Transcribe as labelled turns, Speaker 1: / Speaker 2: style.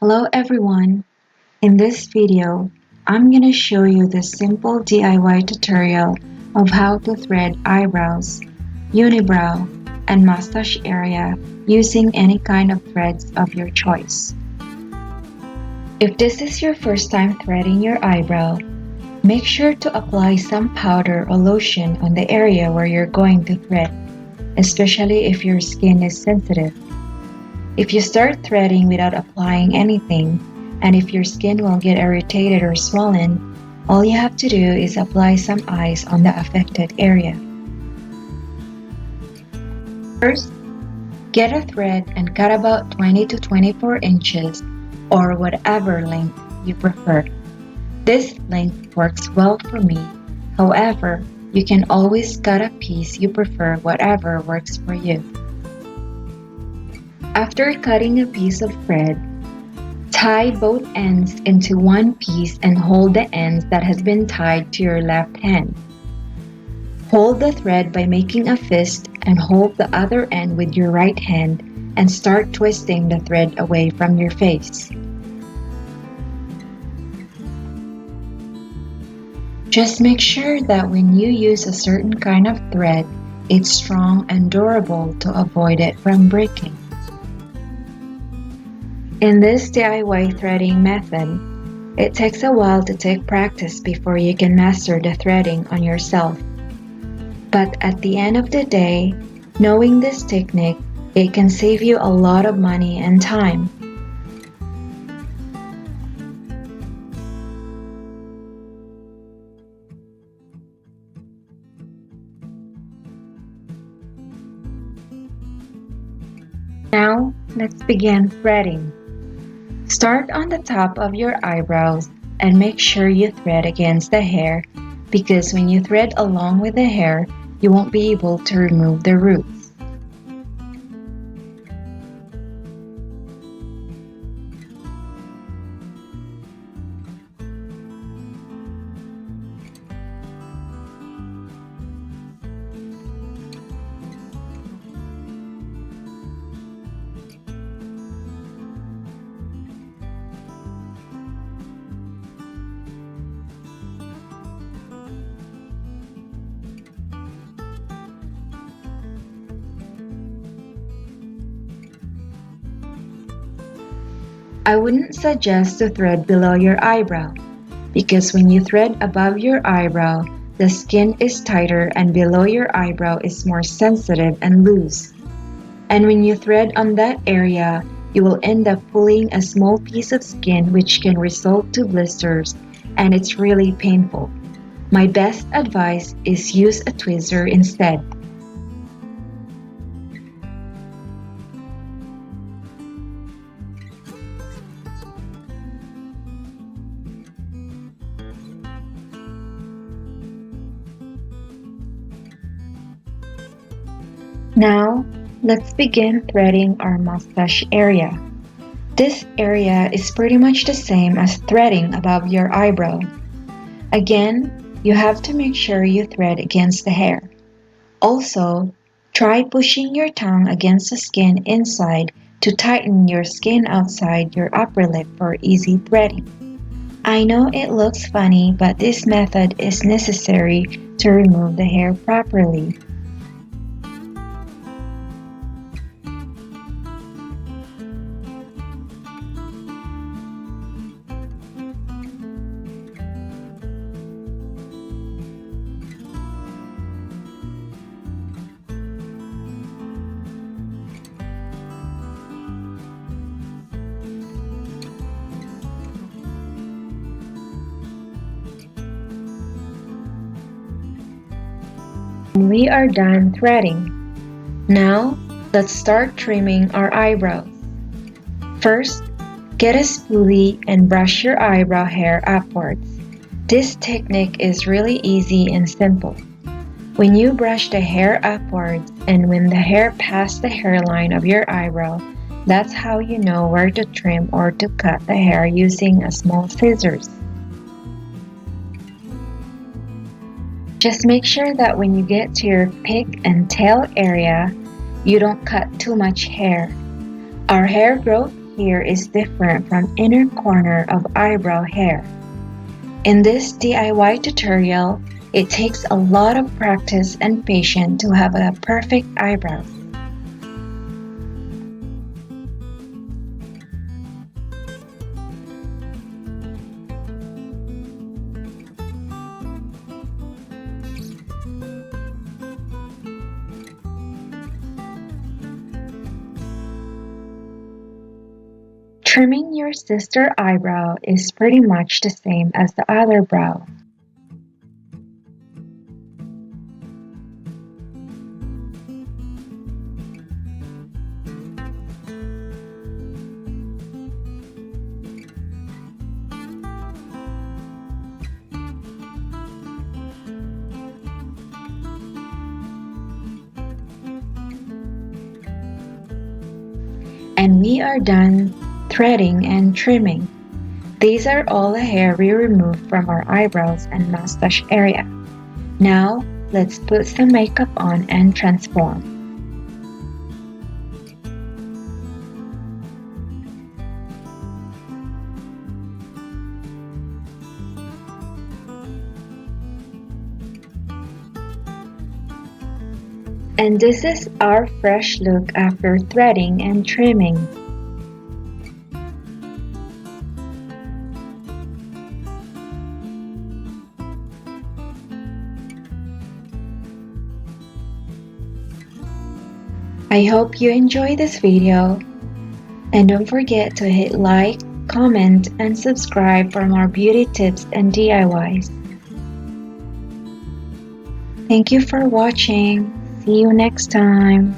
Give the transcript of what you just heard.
Speaker 1: Hello everyone! In this video, I'm going to show you the simple DIY tutorial of how to thread eyebrows, unibrow, and mustache area using any kind of threads of your choice. If this is your first time threading your eyebrow, make sure to apply some powder or lotion on the area where you're going to thread, especially if your skin is sensitive. If you start threading without applying anything, and if your skin will get irritated or swollen, all you have to do is apply some ice on the affected area. First, get a thread and cut about 20 to 24 inches or whatever length you prefer. This length works well for me. However, you can always cut a piece you prefer, whatever works for you. After cutting a piece of thread, tie both ends into one piece and hold the ends that has been tied to your left hand. Hold the thread by making a fist and hold the other end with your right hand and start twisting the thread away from your face. Just make sure that when you use a certain kind of thread, it's strong and durable to avoid it from breaking. In this DIY threading method, it takes a while to take practice before you can master the threading on yourself. But at the end of the day, knowing this technique, it can save you a lot of money and time. Now, let's begin threading. Start on the top of your eyebrows and make sure you thread against the hair, because when you thread along with the hair, you won't be able to remove the roots. I wouldn't suggest to thread below your eyebrow, because when you thread above your eyebrow, the skin is tighter and below your eyebrow is more sensitive and loose. And when you thread on that area, you will end up pulling a small piece of skin which can result to blisters, and it's really painful. My best advice is use a tweezer instead. Now, let's begin threading our mustache area. This area is pretty much the same as threading above your eyebrow. Again, you have to make sure you thread against the hair. Also, try pushing your tongue against the skin inside to tighten your skin outside your upper lip for easy threading. I know it looks funny, but this method is necessary to remove the hair properly. We are done threading. Now, let's start trimming our eyebrows. First, get a spoolie and brush your eyebrow hair upwards. This technique is really easy and simple. When you brush the hair upwards and when the hair passes the hairline of your eyebrow, that's how you know where to trim or to cut the hair using a small scissors. Just make sure that when you get to your peak and tail area, you don't cut too much hair. Our hair growth here is different from inner corner of eyebrow hair. In this DIY tutorial, it takes a lot of practice and patience to have a perfect eyebrow. Trimming your sister's eyebrow is pretty much the same as the other brow. And we are done threading and trimming. These are all the hair we removed from our eyebrows and mustache area. Now, let's put some makeup on and transform. And this is our fresh look after threading and trimming. I hope you enjoy this video, and don't forget to hit like, comment, and subscribe for more beauty tips and DIYs. Thank you for watching. See you next time.